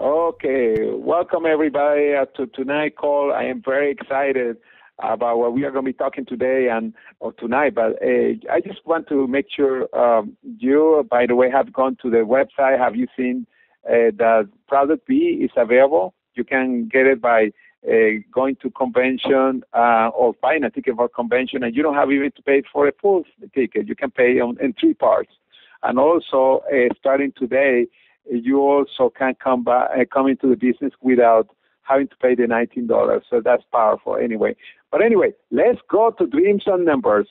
Okay, welcome everybody to tonight's call. I am very excited about what we are going to be talking today or tonight. But I just want to make sure you, by the way, have gone to the website. Have you seen that product B is available? You can get it by going to convention or buying a ticket for convention, and you don't have even to pay for a full ticket. You can pay in three parts, and also starting today, you also can come into the business without having to pay the $19. So that's powerful anyway. But anyway, let's go to dreams and numbers.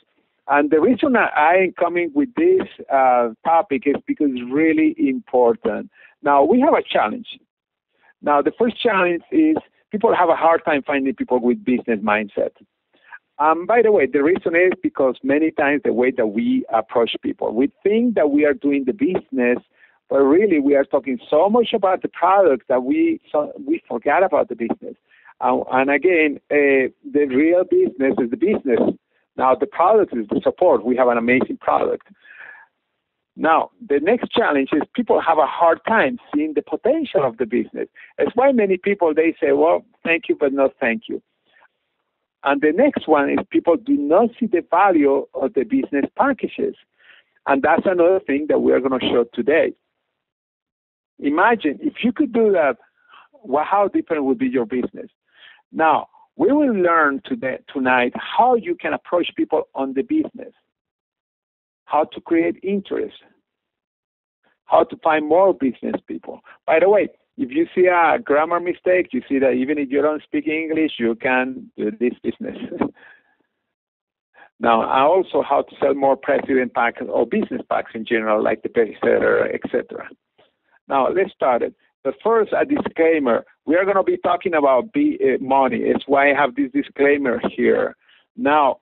And the reason I am coming with this topic is because it's really important. Now, we have a challenge. Now, the first challenge is people have a hard time finding people with business mindset. By the way, the reason is because many times the way that we approach people, we think that we are doing the business, but really we are talking so much about the product that we forget about the business. And again, the real business is the business. Now, the product is the support. We have an amazing product. Now, the next challenge is people have a hard time seeing the potential of the business. That's why many people, they say, well, thank you, but no thank you. And the next one is people do not see the value of the business packages. And that's another thing that we are going to show today. Imagine if you could do that, how different would be your business. Now, we will learn tonight how you can approach people on the business, how to create interest, how to find more business people. By the way, if you see a grammar mistake, you see that even if you don't speak English, you can do this business. Now, also how to sell more president packs or business packs in general, like the bestseller, etc. Now, let's start it. But first, a disclaimer. We are going to be talking about money. It's why I have this disclaimer here. Now,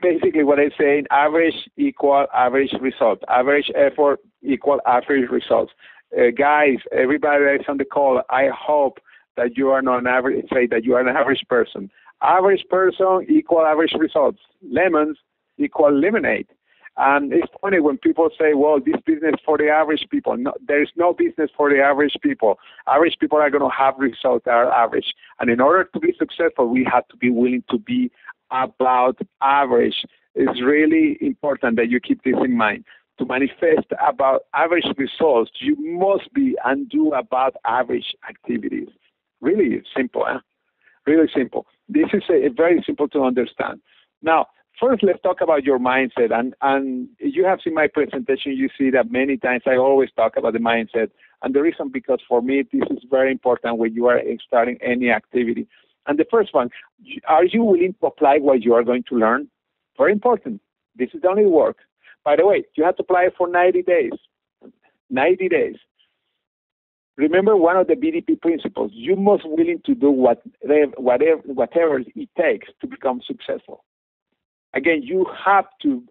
basically what I'm saying, average equal average result. Average effort equal average results. Guys, everybody that's on the call, I hope that you are not an average, say that you are an average person. Average person equal average results. Lemons equal lemonade. And it's funny when people say, well, this business for the average people. No, there is no business for the average people. Average people are going to have results that are average. And in order to be successful, we have to be willing to be about average. It's really important that you keep this in mind. To manifest about average results, you must be and do about average activities. Really simple, huh? Really simple. This is very simple to understand. Now, first, let's talk about your mindset. And you have seen my presentation. You see that many times I always talk about the mindset. And the reason, because for me, this is very important when you are starting any activity. And the first one, are you willing to apply what you are going to learn? Very important. This is the only work. By the way, you have to apply for 90 days. 90 days. Remember one of the BDP principles. You must be willing to do whatever it takes to become successful. Again, you have to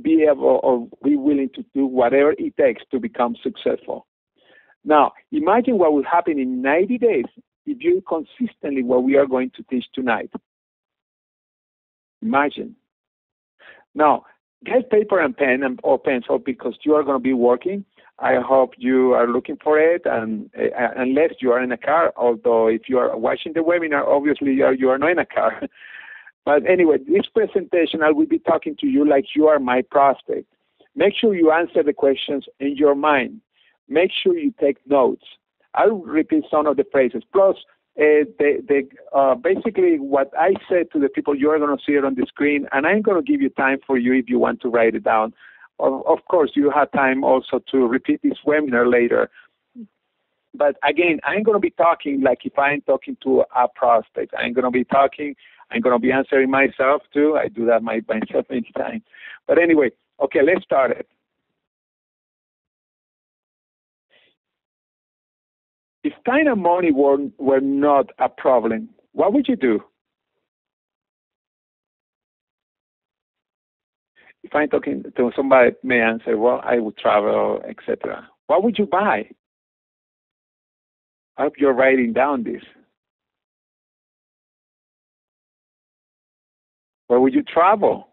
be able or be willing to do whatever it takes to become successful. Now, imagine what will happen in 90 days if you consistently what we are going to teach tonight. Imagine. Now, get paper and pen or pencil because you are going to be working. I hope you are looking for it, and unless you are in a car, although if you are watching the webinar, obviously you are not in a car. But anyway, this presentation, I will be talking to you like you are my prospect. Make sure you answer the questions in your mind. Make sure you take notes. I'll repeat some of the phrases. Plus, basically what I said to the people, you are going to see it on the screen, and I'm going to give you time for you if you want to write it down. Of course, you have time also to repeat this webinar later. But again, I'm going to be talking like if I'm talking to a prospect. I'm going to be answering myself too. I do that myself many times. But anyway, okay, let's start it. If time and money were not a problem, what would you do? If I'm talking to somebody, may answer, well, I would travel, etc. What would you buy? I hope you're writing down this. Where would you travel?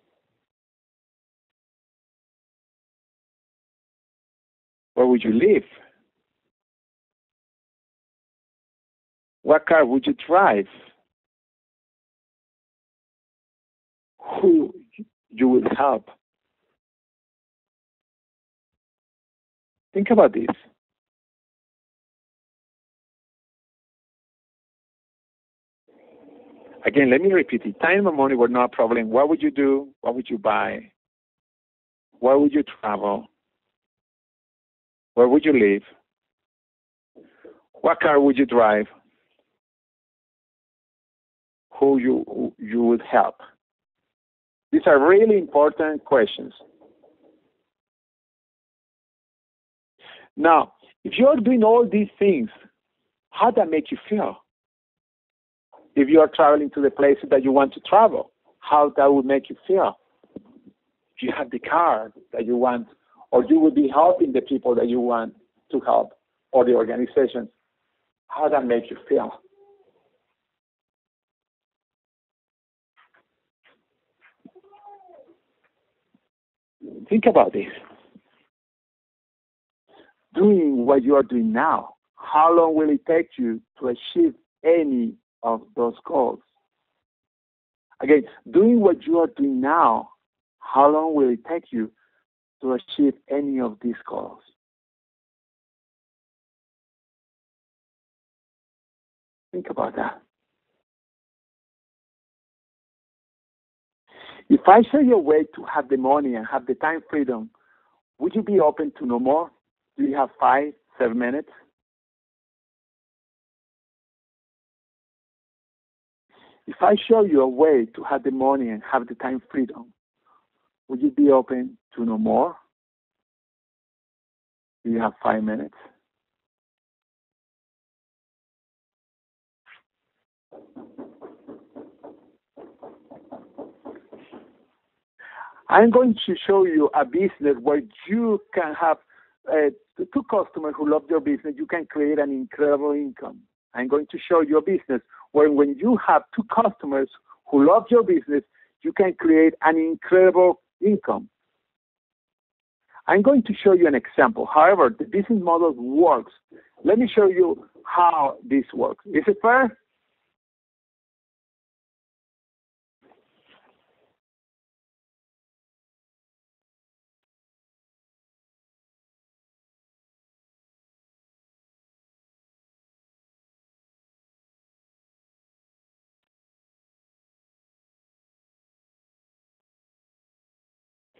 Where would you live? What car would you drive? Who you would help? Think about this. Again, let me repeat it. Time and money were not a problem. What would you do? What would you buy? Where would you travel? Where would you live? What car would you drive? Who you would help? These are really important questions. Now, if you're doing all these things, how does that make you feel? If you are traveling to the places that you want to travel, how that would make you feel? If you have the car that you want, or you would be helping the people that you want to help, or the organizations, how does that make you feel? Think about this. Doing what you are doing now, how long will it take you to achieve any of those goals? Again, doing what you are doing now, how long will it take you to achieve any of these goals? Think about that. If I show you a way to have the money and have the time freedom, would you be open to know more? Do you have 5, 7 minutes? If I show you a way to have the money and have the time freedom, would you be open to know more? Do you have 5 minutes? I'm going to show you a business where you can have two customers who love your business. You can create an incredible income. I'm going to show you a business where when you have two customers who love your business, you can create an incredible income. I'm going to show you an example. However, the business model works. Let me show you how this works. Is it fair?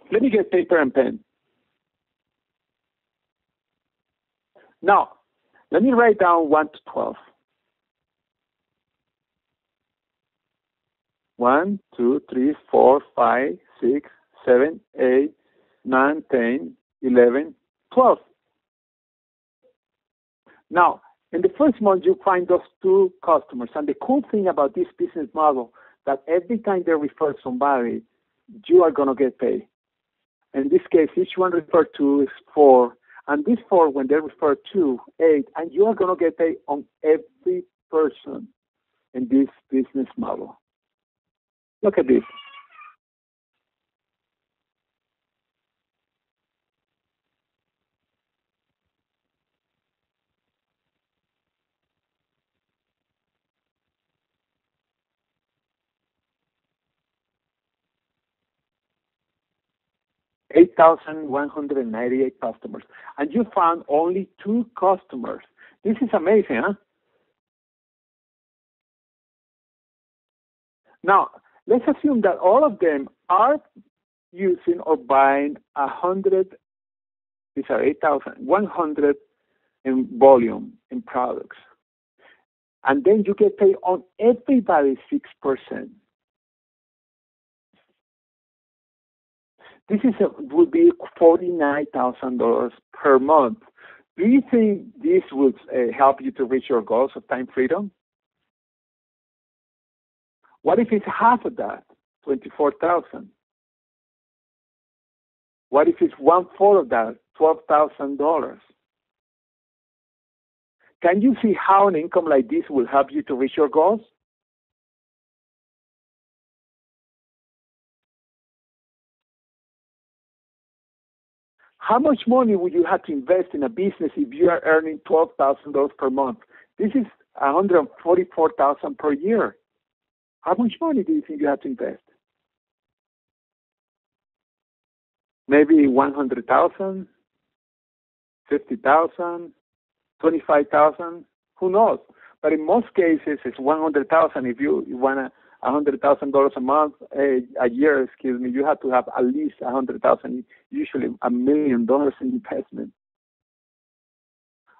Let me get paper and pen. Now, let me write down 1 to 12. 1, 2, 3, 4, 5, 6, 7, 8, 9, 10, 11, 12. Now, in the first month, you find those two customers. And the cool thing about this business model, that every time they refer somebody, you are going to get paid. In this case, each one referred to is 4. And these 4, when they refer to 8, and you are going to get paid on every person in this business model. Look at this. $8,198 customers. And you found only 2 customers. This is amazing, huh? Now, let's assume that all of them are using or buying 100, these are 8,100 in volume in products. And then you get paid on everybody 6%. This would be $49,000 per month. Do you think this would help you to reach your goals of time freedom? What if it's half of that, $24,000? What if it's 1/4 of that, $12,000? Can you see how an income like this will help you to reach your goals? How much money would you have to invest in a business if you are earning $12,000 per month? This is $144,000 per year. How much money do you think you have to invest? Maybe 100,000, 50,000, 25,000. Who knows? But in most cases, it's 100,000. If you want $100,000 a month, a year, excuse me, you have to have at least 100,000, usually $1 million in investment.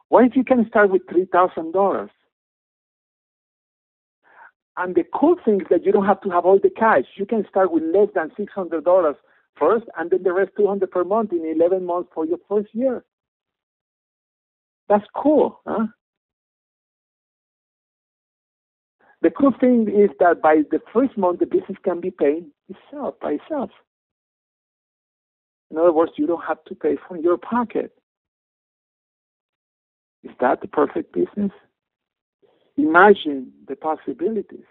What if you can start with $3,000? And the cool thing is that you don't have to have all the cash. You can start with less than $600 first, and then the rest $200 per month in 11 months for your first year. That's cool, huh? The cool thing is that by the first month, the business can be paying itself by itself. In other words, you don't have to pay from your pocket. Is that the perfect business? Imagine the possibilities.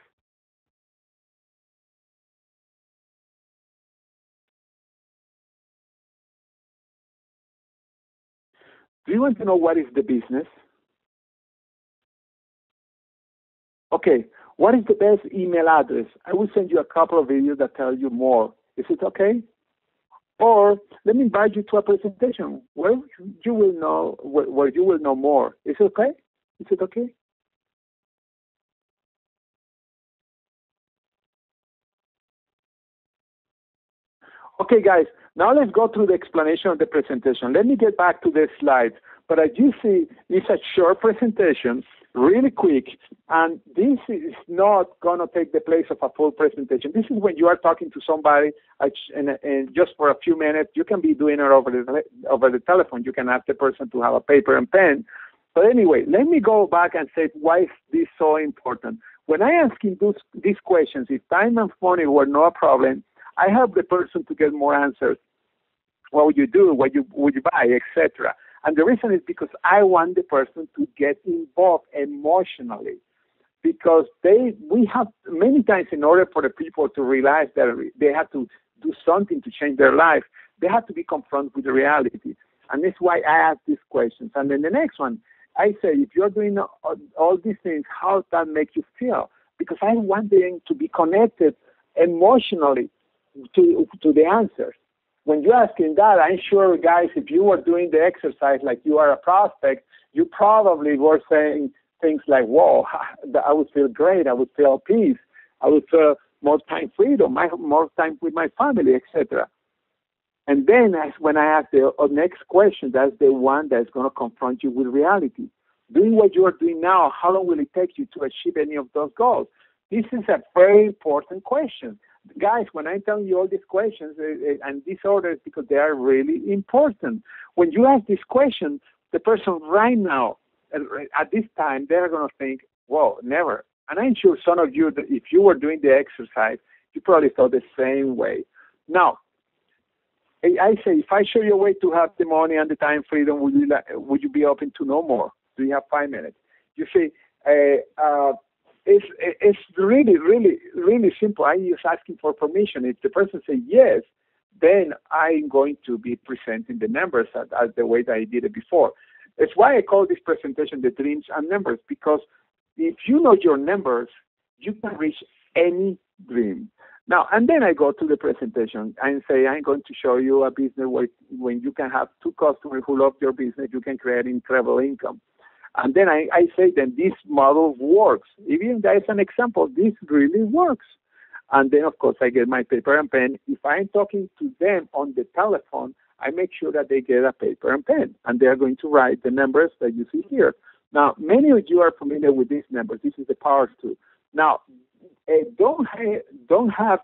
Do you want to know what is the business? Okay, what is the best email address? I will send you a couple of videos that tell you more. Is it okay? Or let me invite you to a presentation where you will know more. Is it okay? Is it okay? Okay, guys, now let's go through the explanation of the presentation. Let me get back to the slides. But as you see, it's a short presentation, really quick, and this is not going to take the place of a full presentation. This is when you are talking to somebody and just for a few minutes. You can be doing it over the telephone. You can ask the person to have a paper and pen. But anyway, let me go back and say, why is this so important? When I ask him these questions, if time and money were no problem, I help the person to get more answers. What would you do? What would you buy, etc. And the reason is because I want the person to get involved emotionally. Because we have many times, in order for the people to realize that they have to do something to change their life, they have to be confronted with the reality. And that's why I ask these questions. And then the next one, I say, if you're doing all these things, how does that make you feel? Because I want them to be connected emotionally to the answers. When you're asking that, I'm sure, guys, if you were doing the exercise like you are a prospect, you probably were saying things like, whoa, I would feel great, I would feel peace, I would feel more time freedom, more time with my family, etc. And then when I ask the next question, that's the one that's going to confront you with reality. Doing what you are doing now, how long will it take you to achieve any of those goals? This is a very important question. Guys, when I'm telling you all these questions and these orders, because they are really important. When you ask this question, the person right now, at this time, they're going to think, whoa, never. And I'm sure some of you, if you were doing the exercise, you probably thought the same way. Now, I say, if I show you a way to have the money and the time freedom, would you be open to know more? Do you have 5 minutes? You see, it's really, really, really simple. I'm just asking for permission. If the person says yes, then I'm going to be presenting the numbers as the way that I did it before. It's why I call this presentation the dreams and numbers, because if you know your numbers, you can reach any dream. Now, and then I go to the presentation and say, I'm going to show you a business where when you can have 2 customers who love your business, you can create incredible income. And then I say that this model works. Even there is an example, this really works. And then, of course, I get my paper and pen. If I'm talking to them on the telephone, I make sure that they get a paper and pen, and they're going to write the numbers that you see here. Now, many of you are familiar with these numbers. This is the power tool. Now, don't have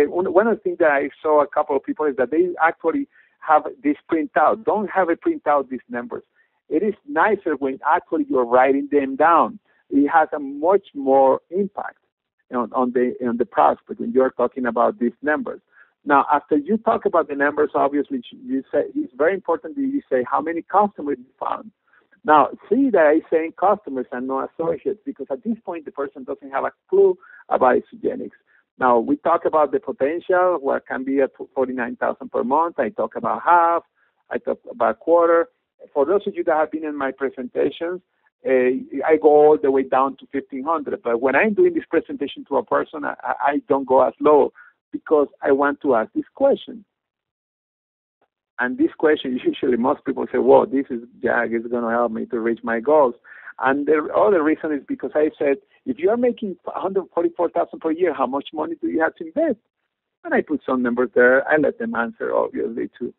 one of the things that I saw a couple of people is that they actually have this printout. Don't have it print out these numbers. It is nicer when actually you're writing them down. It has a much more impact on the prospect when you're talking about these numbers. Now, after you talk about the numbers, obviously you say it's very important that you say how many customers you found. Now, see that I'm saying customers and not associates, because at this point the person doesn't have a clue about isogenics. Now, we talk about the potential, what can be at $49,000 per month. I talk about half. I talk about quarter. For those of you that have been in my presentations, I go all the way down to 1,500. But when I'm doing this presentation to a person, I don't go as low because I want to ask this question. And this question, usually most people say, well, this is Jag is going to help me to reach my goals. And the other reason is because I said, if you are making $144,000 per year, how much money do you have to invest? And I put some numbers there. I let them answer, obviously, too.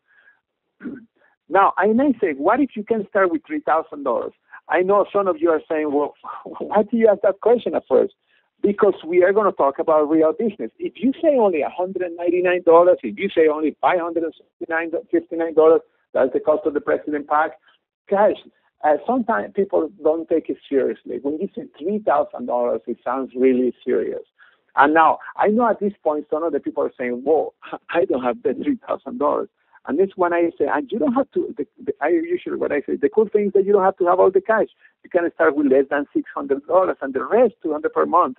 Now, I may say, what if you can start with $3,000? I know some of you are saying, well, why do you ask that question at first? Because we are going to talk about real business. If you say only $199, if you say only $559, that's the cost of the President Pack, gosh, sometimes people don't take it seriously. When you say $3,000, it sounds really serious. And now, I know at this point, some of the people are saying, whoa, I don't have the $3,000. And that's when I say, and you don't have to, what I say, the cool thing is that you don't have to have all the cash. You can start with less than $600, and the rest, $200 per month,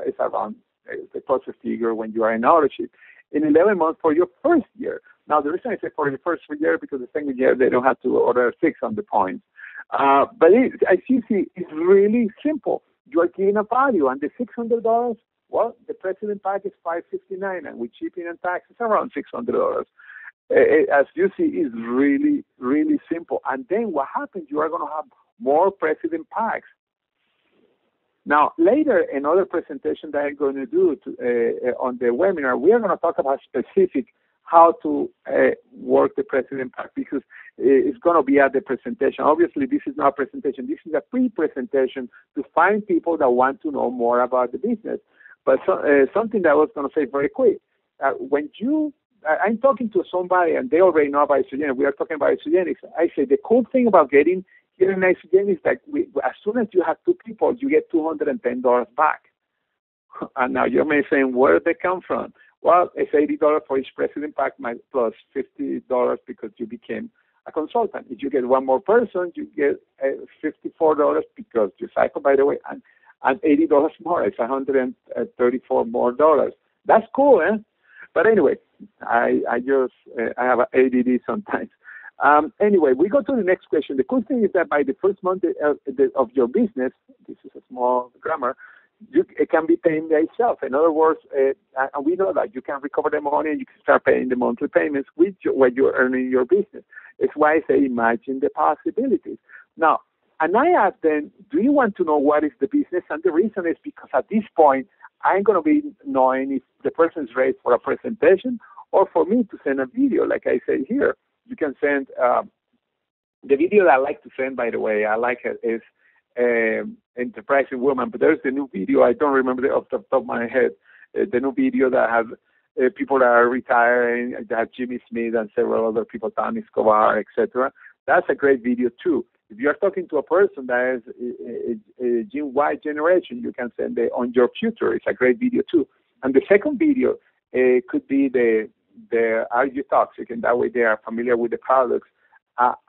is around the closest figure when you are in ownership. In 11 months for your first year. Now, the reason I say for your first year, because the second year, they don't have to order 600 points. But as you see, it's really simple. You are giving a value, and the $600, well, the President Pack is $559, and with shipping and taxes, around $600. As you see, it's really, really simple. And then what happens, you are going to have more President Packs. Now, later, another presentation that I'm going to do on the webinar, we are going to talk about specific how to work the President Pack, because it's going to be at the presentation. Obviously, this is not a presentation. This is a pre-presentation to find people that want to know more about the business. But something that I was going to say very quick. I'm talking to somebody, and they already know about Extraordinaire. We are talking about Extraordinaire. I say the cool thing about getting here in Extraordinaire is that as soon as you have two people, you get $210 back. And now you may be saying, where did they come from? Well, it's $80 for each President Pack plus $50 because you became a consultant. If you get one more person, you get $54 because you cycle, by the way, and $80 more. It's $134 more dollars. That's cool, eh? But anyway, I have ADD sometimes. Anyway, we go to the next question. The cool thing is that by the first month of your business, this is a small grammar, it can be paying by itself. In other words, and we know that you can recover the money and you can start paying the monthly payments with what you're earning in your business. It's why I say imagine the possibilities. Now, and I ask them, do you want to know what is the business? And the reason is because at this point, I'm going to be knowing if the person is ready for a presentation or for me to send a video, like I say here. You can send the video that I like to send, by the way, I like it, is Enterprising Woman, but there's the new video. I don't remember off the top of my head. The new video that has people that are retiring, that have Jimmy Smith and several other people, Tommy Escobar, etc. That's a great video, too. If you're talking to a person that is a Gen Y generation, you can send the On Your Future. It's a great video, too. And the second video could be the Are You Toxic? And that way they are familiar with the products.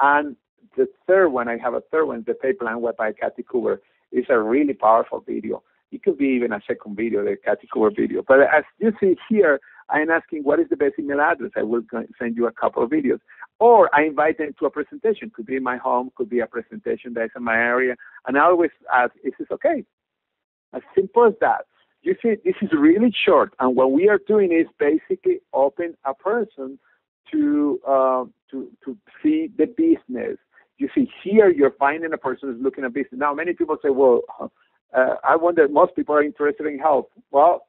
And the third one, I have a third one, the Pay Plan Web by Kathy Cooper. It's a really powerful video. It could be even a second video, the Kathy Cooper video. But as you see here, I'm asking what is the best email address. I will send you a couple of videos. Or I invite them to a presentation. Could be in my home, could be a presentation that's in my area. And I always ask, is this okay? As simple as that. You see, this is really short. And what we are doing is basically open a person to see the business. You see, here you're finding a person who's looking at business. Now, many people say, well, I wonder, most people are interested in health. Well,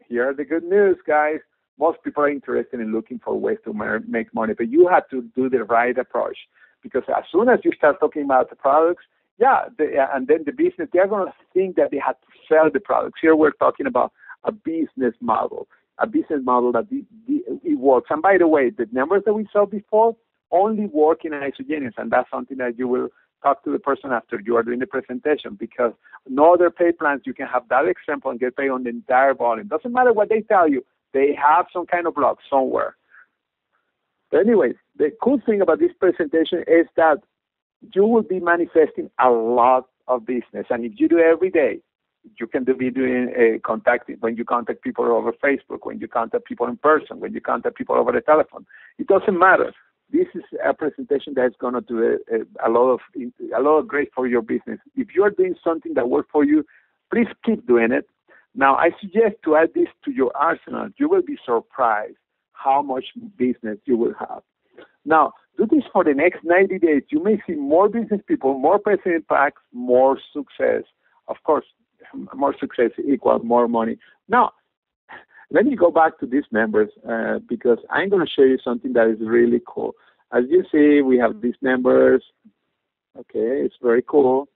here are the good news, guys. Most people are interested in looking for ways to make money, but you have to do the right approach, because as soon as you start talking about the products, and then the business, they're going to think that they have to sell the products. Here we're talking about a business model that it works. And by the way, the numbers that we saw before only work in isogenes, and that's something that you will talk to the person after you are doing the presentation, because no other pay plans, you can have that example and get paid on the entire volume. Doesn't matter what they tell you. They have some kind of block somewhere. But anyways, the cool thing about this presentation is that you will be manifesting a lot of business. And if you do it every day, you can be doing contacting, when you contact people over Facebook, when you contact people in person, when you contact people over the telephone. It doesn't matter. this is a presentation that's going to do a lot of great for your business. If you are doing something that works for you, please keep doing it. Now, I suggest to add this to your arsenal. You will be surprised how much business you will have. Now, do this for the next 90 days. You may see more business people, more president packs, more success. Of course, more success equals more money. Now, let me go back to these numbers because I'm going to show you something that is really cool. As you see, we have these numbers. Okay, it's very cool.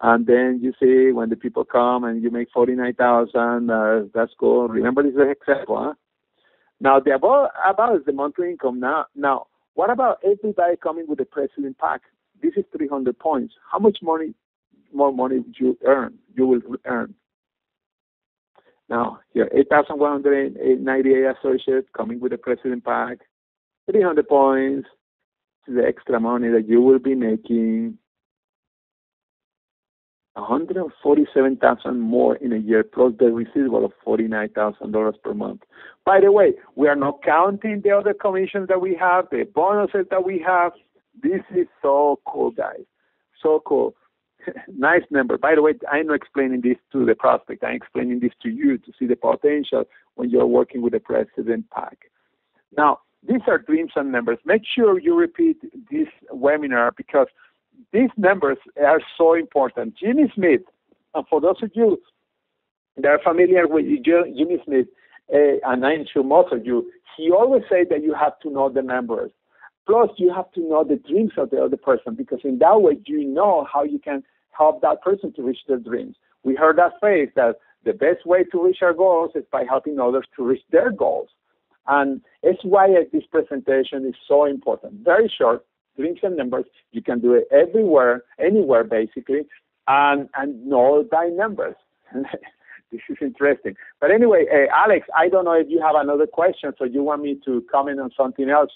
And then you see when the people come and you make 49,000, that's cool. Remember, this is an example, huh? Now, the above is the monthly income. Now, what about everybody coming with the president pack? This is 300 points. How much more money would you earn? You will earn. Now, here, 8,198 associates coming with the president pack, 300 points. This is the extra money that you will be making. 147,000 more in a year, plus the receivable of $49,000 per month. By the way, we are not counting the other commissions that we have, the bonuses that we have. This is so cool, guys. So cool. Nice number. By the way, I'm not explaining this to the prospect. I'm explaining this to you to see the potential when you're working with the president pack. Now, these are dreams and numbers. Make sure you repeat this webinar because these numbers are so important. Jimmy Smith, and for those of you that are familiar with Jimmy Smith, and I'm sure most of you, he always said that you have to know the numbers. Plus, you have to know the dreams of the other person because in that way, you know how you can help that person to reach their dreams. We heard that phrase that the best way to reach our goals is by helping others to reach their goals. And it's why this presentation is so important. Very short, dreams and numbers. You can do it everywhere, anywhere, basically, and know by numbers. This is interesting. But anyway, Alex, I don't know if you have another question, so you want me to comment on something else,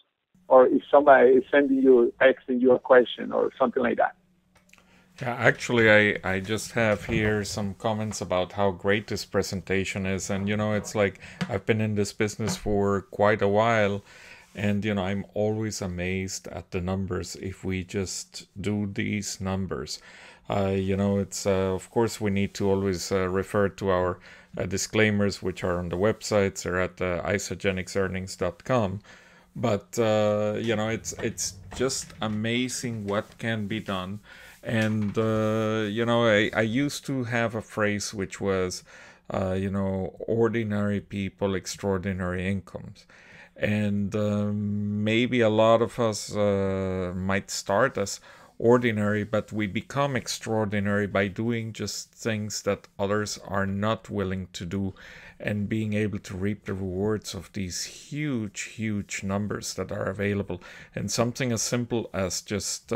or if somebody is sending you, texting you a question or something like that. Yeah, actually, I just have here some comments about how great this presentation is. And, it's like I've been in this business for quite a while. And, I'm always amazed at the numbers if we just do these numbers. It's, of course, we need to always refer to our disclaimers, which are on the websites or at isagenixearnings.com. But, it's just amazing what can be done. And, I used to have a phrase which was, ordinary people, extraordinary incomes. And maybe a lot of us might start as ordinary, but we become extraordinary by doing just things that others are not willing to do and being able to reap the rewards of these huge, huge numbers that are available. And something as simple as just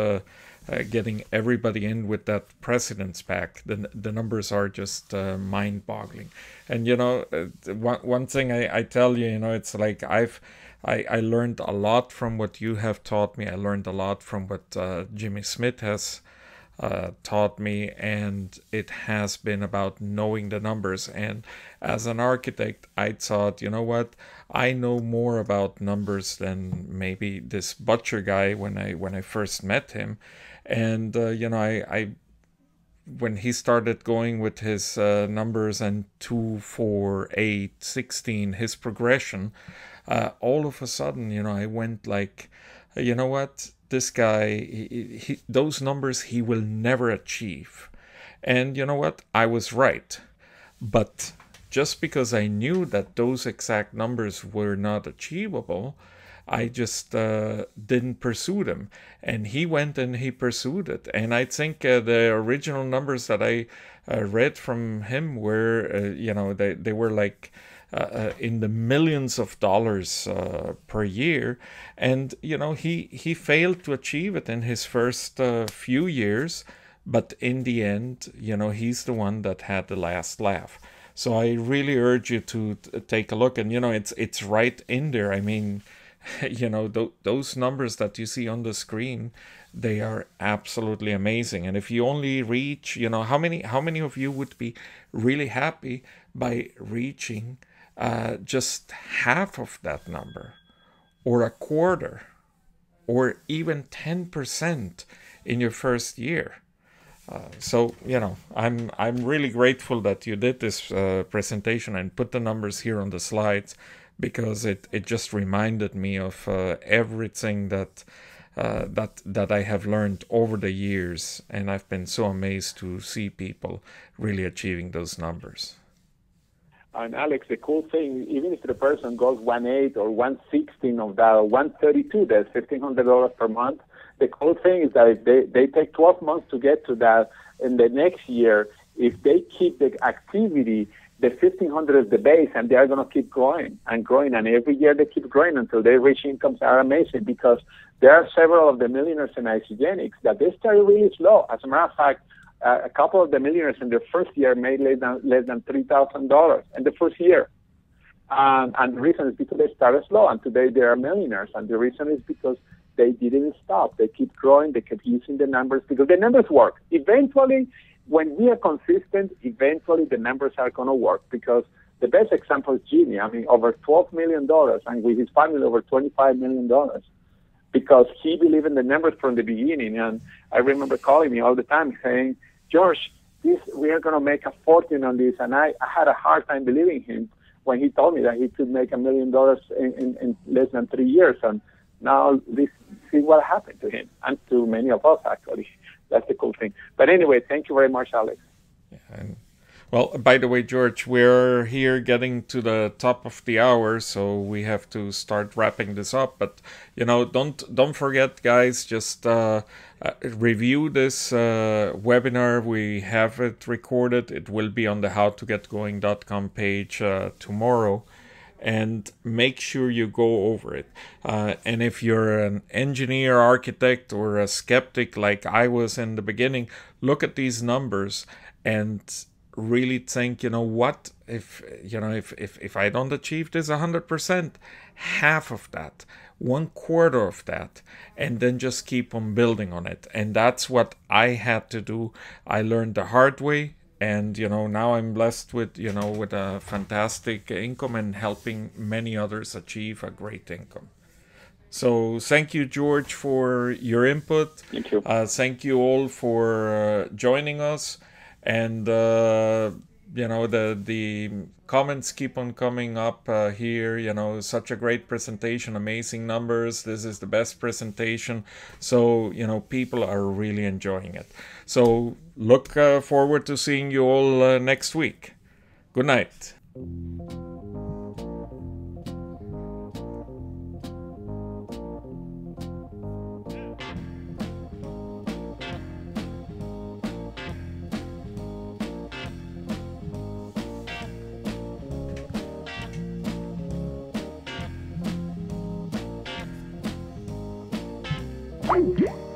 getting everybody in with that president's pack. The numbers are just mind-boggling. And one thing I tell you, it's like I learned a lot from what you have taught me. I learned a lot from what Jimmy Smith has taught me, and it has been about knowing the numbers. And as an architect, I thought, what? I know more about numbers than maybe this butcher guy when I first met him. And I when he started going with his numbers and 2, 4, 8, 16, his progression, all of a sudden, I went like, what? This guy, he those numbers he will never achieve. And you know what? I was right. But just because I knew that those exact numbers were not achievable, I just didn't pursue them. And he went and he pursued it. And I think the original numbers that I read from him were, they were like in the millions of dollars per year. And, he failed to achieve it in his first few years. But in the end, he's the one that had the last laugh. So I really urge you to take a look. And, it's right in there. I mean, those numbers that you see on the screen, they are absolutely amazing. And if you only reach, how many of you would be really happy by reaching just half of that number or a quarter? or even 10% in your first year. So I'm really grateful that you did this presentation and put the numbers here on the slides, because it just reminded me of everything that I have learned over the years, and I've been so amazed to see people really achieving those numbers. And Alex, the cool thing, even if the person goes 1/8 or 1/16 of that, or 1/32, that's $1,500 per month. The cool thing is that if they take 12 months to get to that, in the next year, if they keep the activity, the 1,500 is the base, and they are going to keep growing and growing, and every year they keep growing until they reach incomes that are amazing, because there are several of the millionaires in Isogenics that they started really slow. As a matter of fact, a couple of the millionaires in their first year made less than $3,000 in the first year. And the reason is because they started slow, and today they are millionaires. And the reason is because they didn't stop. They keep growing. They keep using the numbers, because the numbers work. Eventually, when we are consistent, eventually the numbers are going to work, because the best example is Jimmy. I mean, over $12 million, and with his family, over $25 million. Because he believed in the numbers from the beginning. And I remember calling me all the time saying, George, we are going to make a fortune on this. And I had a hard time believing him when he told me that he could make $1 million in less than 3 years. And now see what happened to him, and to many of us, actually. That's the cool thing. But anyway, thank you very much, Alex. Yeah, and well, by the way, George, we're here getting to the top of the hour, so we have to start wrapping this up. But don't forget, guys, just review this webinar. We have it recorded. It will be on the howtogetgoing.com page tomorrow. And make sure you go over it. And if you're an engineer, architect, or a skeptic like I was in the beginning, look at these numbers and really think, what if I don't achieve this 100%, half of that, 1/4 of that, and then just keep on building on it. And that's what I had to do. I learned the hard way. And, now I'm blessed with a fantastic income and helping many others achieve a great income. So thank you, George, for your input. Thank you. Thank you all for joining us. And, the comments keep on coming up here. Such a great presentation, amazing numbers. This is the best presentation. So, people are really enjoying it. So look forward to seeing you all next week. Good night. Thank you.